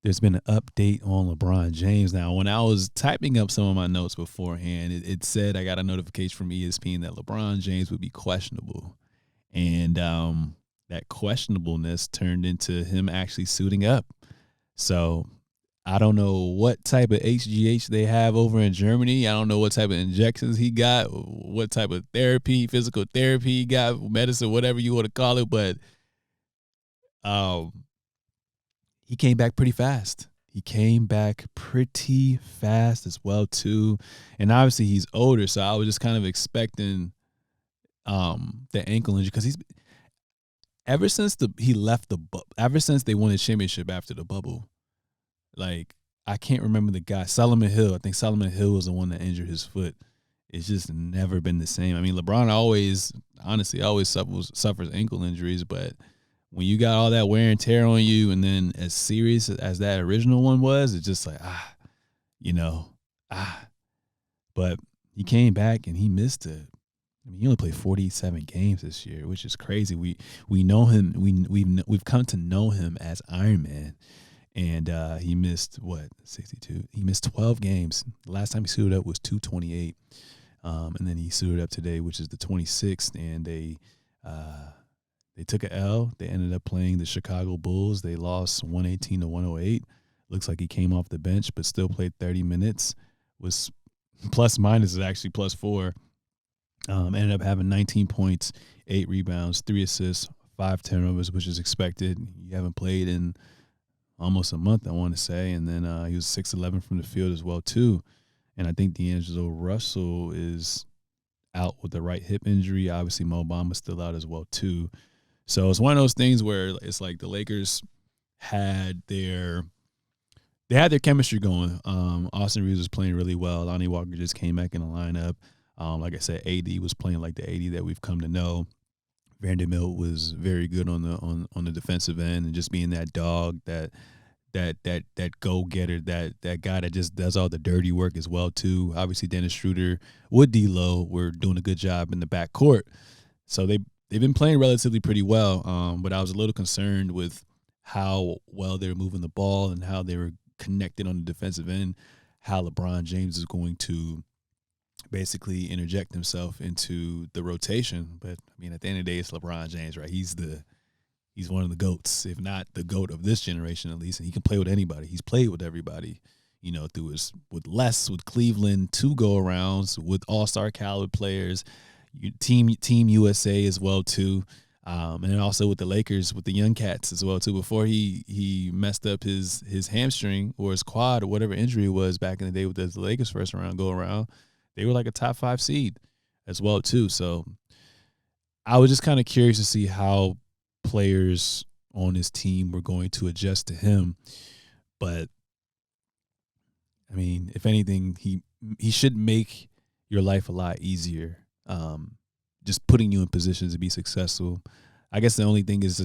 there's been an update on LeBron James. Now, when I was typing up some of my notes beforehand, it said I got a notification from ESPN that LeBron James would be questionable. And that questionableness turned into him actually suiting up. So I don't know what type of HGH they have over in Germany. I don't know what type of injections he got, what type of therapy, physical therapy he got, medicine, whatever you want to call it. But um, he came back pretty fast. He came back pretty fast as well too, and obviously he's older, so I was just kind of expecting the ankle injury because he's ever since he left ever since they won the championship after the bubble. Like, I can't remember the guy, Solomon Hill. I think Solomon Hill was the one that injured his foot. It's just never been the same. I mean, LeBron honestly, always suffers ankle injuries, but when you got all that wear and tear on you, and then as serious as that original one was, it's just like, you know, ah. But he came back and he missed it. I mean, he only played 47 games this year, which is crazy. We know him. We've come to know him as Iron Man, and he missed 62. He missed 12 games. The last time he suited up was 228, and then he suited up today, which is the 26th, and they took an L. They ended up playing the Chicago Bulls. They lost 118 to 108. Looks like he came off the bench, but still played 30 minutes. Was plus minus is actually +4. Ended up having 19 points, 8 rebounds, 3 assists, 5 turnovers, which is expected. You haven't played in almost a month, I want to say. And then he was 6-11 from the field as well, too. And I think D'Angelo Russell is out with the right hip injury. Obviously, Mo Bamba's still out as well, too. So it's one of those things where it's like the Lakers had their chemistry going. Austin Reeves was playing really well. Lonnie Walker just came back in the lineup. Like I said, AD was playing like the AD that we've come to know. Vanderbilt was very good on the defensive end and just being that dog, that go getter, that guy that just does all the dirty work as well too. Obviously, Dennis Schroeder with D'Lo were doing a good job in the backcourt, so they've been playing relatively pretty well. But I was a little concerned with how well they were moving the ball and how they were connected on the defensive end. How LeBron James is going to basically interject himself into the rotation. But I mean, at the end of the day, it's LeBron James, right? He's one of the GOATs, if not the GOAT of this generation at least, and he can play with anybody. He's played with everybody, with Cleveland, 2 go-arounds, with all-star caliber players, Team USA as well too, and then also with the Lakers, with the young cats as well too. Before he messed up his hamstring or his quad or whatever injury it was back in the day with the Lakers first round go-around, they were like a top 5 seed as well too. So I was just kind of curious to see how players on his team were going to adjust to him. But I mean, if anything, he should make your life a lot easier. Just putting you in positions to be successful. I guess the only thing is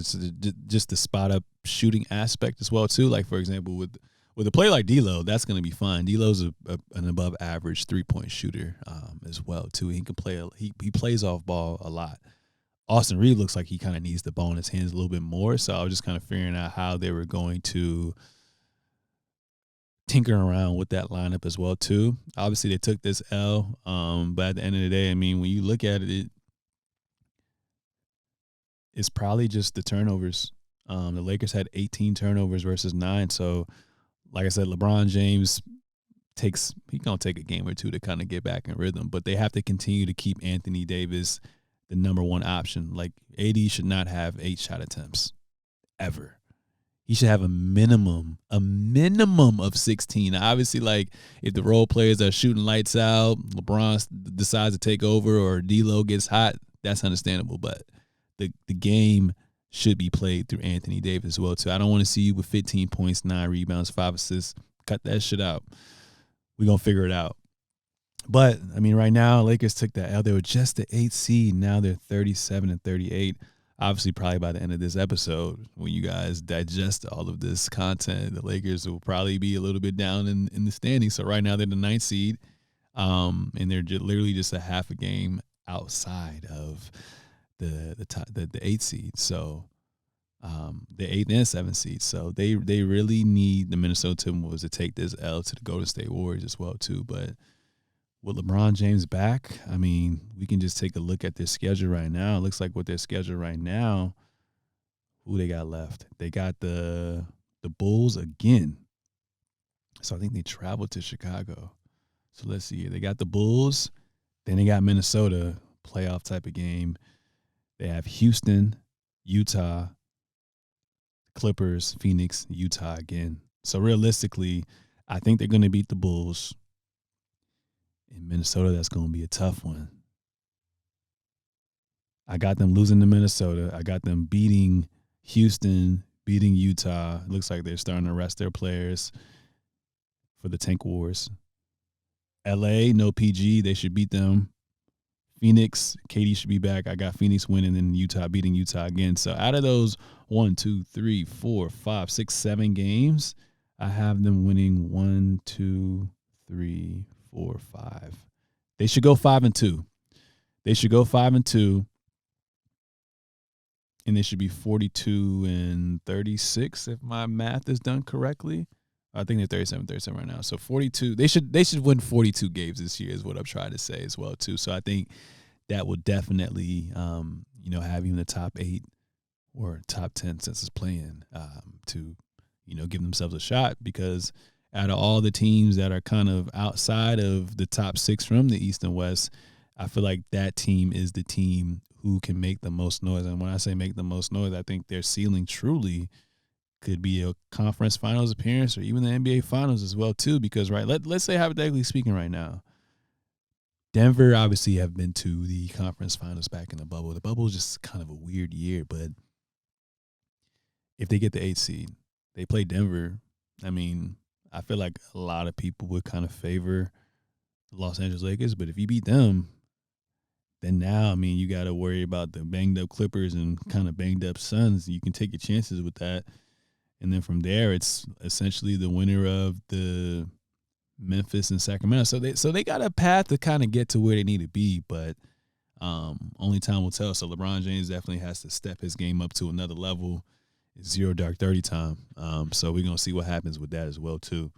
just the spot up shooting aspect as well too. Like, for example, with a player like D'Lo, that's going to be fine. D'Lo's an above average 3-point shooter as well too. He can play. He plays off ball a lot. Austin Reeves looks like he kind of needs the ball in his hands a little bit more. So I was just kind of figuring out how they were going to tinker around with that lineup as well too. Obviously, they took this L, but at the end of the day, I mean, when you look at it, it's probably just the turnovers. The Lakers had 18 turnovers versus 9. So, like I said, LeBron James he's gonna take a game or two to kind of get back in rhythm, but they have to continue to keep Anthony Davis the number one option. Like, AD should not have 8 shot attempts ever. He should have a minimum of 16. Now, obviously, like, if the role players are shooting lights out, LeBron decides to take over, or D'Lo gets hot, that's understandable. But the game should be played through Anthony Davis as well too. I don't want to see you with 15 points, 9 rebounds, 5 assists. Cut that shit out. We're gonna figure it out. But I mean, right now, Lakers took that L. They were just the 8th seed. Now they're 37-38. Obviously, probably by the end of this episode, when you guys digest all of this content, the Lakers will probably be a little bit down in the standings. So right now they're the 9th seed, and they're literally just a half a game outside of the 8th seed. So the 8th and 7th seeds. So they really need the Minnesota Timberwolves to take this L to the Golden State Warriors as well too. But with LeBron James back, I mean, we can just take a look at their schedule right now. It looks like with their schedule right now, who they got left? They got the Bulls again. So I think they traveled to Chicago. So let's see. They got the Bulls, then they got Minnesota, playoff type of game. They have Houston, Utah, Clippers, Phoenix, Utah again. So realistically, I think they're going to beat the Bulls. In Minnesota, that's going to be a tough one. I got them losing to Minnesota. I got them beating Houston, beating Utah. It looks like they're starting to rest their players for the Tank Wars. LA, no PG. They should beat them. Phoenix, KD should be back. I got Phoenix winning and Utah beating Utah again. So out of those 1, 2, 3, 4, 5, 6, 7 games, I have them winning 1, 2, 3, 4, 5. They should go 5-2. They should go 5-2. And they should be 42-36 if my math is done correctly. I think they're 37 right now. So 42. They should win 42 games this year is what I'm trying to say as well too. So I think that will definitely have even the top 8 or top 10 since it's playing to give themselves a shot, because out of all the teams that are kind of outside of the top 6 from the East and West, I feel like that team is the team who can make the most noise. And when I say make the most noise, I think their ceiling truly could be a conference finals appearance or even the NBA finals as well too, because let's say hypothetically speaking right now, Denver obviously have been to the conference finals back in the bubble. The bubble is just kind of a weird year, but if they get the 8th seed, they play Denver. I mean, I feel like a lot of people would kind of favor the Los Angeles Lakers, but if you beat them, then now, I mean, you got to worry about the banged up Clippers and kind of banged up Suns. You can take your chances with that. And then from there, it's essentially the winner of the Memphis and Sacramento. So they got a path to kind of get to where they need to be, but only time will tell. So LeBron James definitely has to step his game up to another level. It's 0 Dark 30 time. So we're going to see what happens with that as well, too.